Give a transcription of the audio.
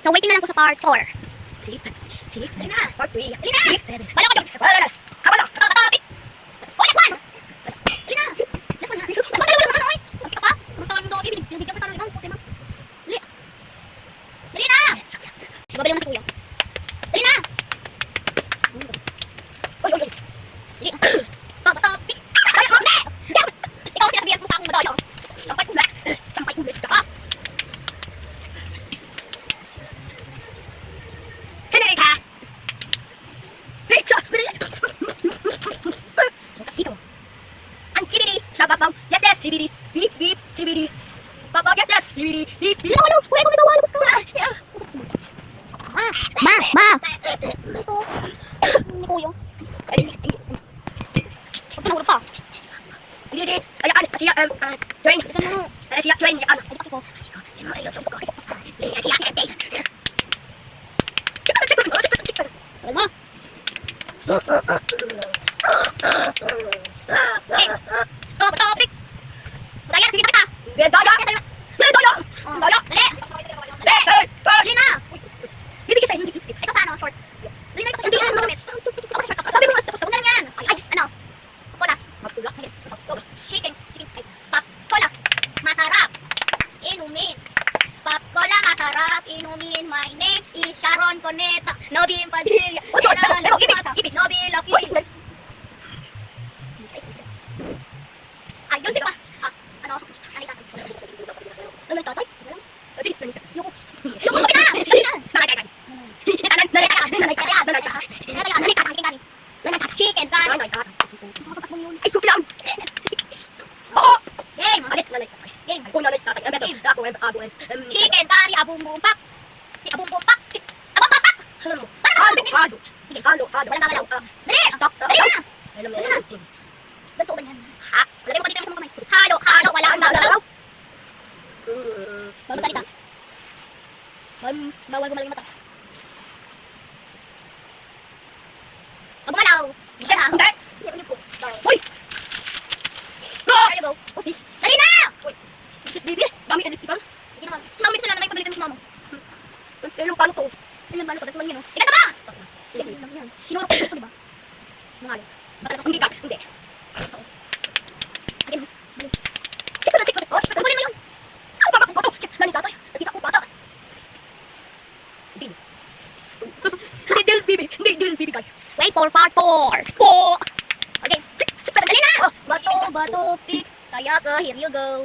So, waiting na lang po sa part 4. Chief. Dali na. Part 3. Dali na. Chief. Bala ko siya. Wala. Kabalo. Topic. Oh, last one. Dali na. Last one na. Napagdala mo naman ano eh. Sabi ka pa. Magtawag mo daw. Binibigyan pa tayo ng puti mo. Dali. Dali na. Babalik na si kuya. Dali na. Dali. Topic. Hindi. Ikaw ang sinabihan mo sa akong madaya. Sampay ulit. Sampay ulit ka. Henry ka. Pizza. Dito. Ang CBD sa babaw. Yes, yes, CBD. Beep, beep, CBD. Babaw, yes, yes, CBD. Beep, beep. Ano? Kuya ko nagawa. Ma. Ito. Hindi kuya. Pag nahulog pa. Hindi. Ayaan. Siya, Dwayne. Siya, Dwayne. Ayaan. Ay, bakit ko? Ayaw sa buka. Siya, Dwayne. Tagal mo. Topic. Daya, sige kita. Daya. Daya. Daya. Dali. Dali na. Bibigyan sa'yo. Ito paano? Short. Dali na ito. Hindi Short. ano. Ako short ka. Sabi mo. Huwag na lang yan. Ay, ano? Cola. Magtulak. Chicken. Ay, pop cola. Masarap. Inumin. Pop cola, masarap. Inumin. My name is Sharon Coneta. Nobin Padilla. Nobin Lucky. Ay, yun sino ba? Ano? Ano tatay? Yung sabi na! Dali na! Chicken curry. Ay, suki lang! Oo! Game. Game. Ako nanay tatay. Ako. Chicken curry. Abum-bum pak. Abum-bum pak. Abum-bum pak. Halo. Walang gagalaw. Dali! Stop. Dali na! Ganito ba yan? Ha? Lagay mo ka dito yung kamay. Halo. Wala ang gagalaw. Bawal salita. Bawal gumaling mata. Pag gumalaw. Isa na. Hindi. Hindi po. Uy! There you go. Office. Dali na! Bibi, dami electrical. Hindi naman. Mamit sila na may pagalitan sa mama. Pero paano to? Ilan ba? Dapat lang yun, oh. Ilan na ba? Ilan lang yan. Sinurok ko, di ba? Mga alin. Hindi ka. Hindi. Akin, oh. Check ko na. Tungkulin mo yun. Ano ba ako? Check. Nani tatay. Nakita ko bata. Hindi, deal, Bibi, guys. Wait for part 4. Okay. Dali na! Bato, pik. Kaya ka, here you go.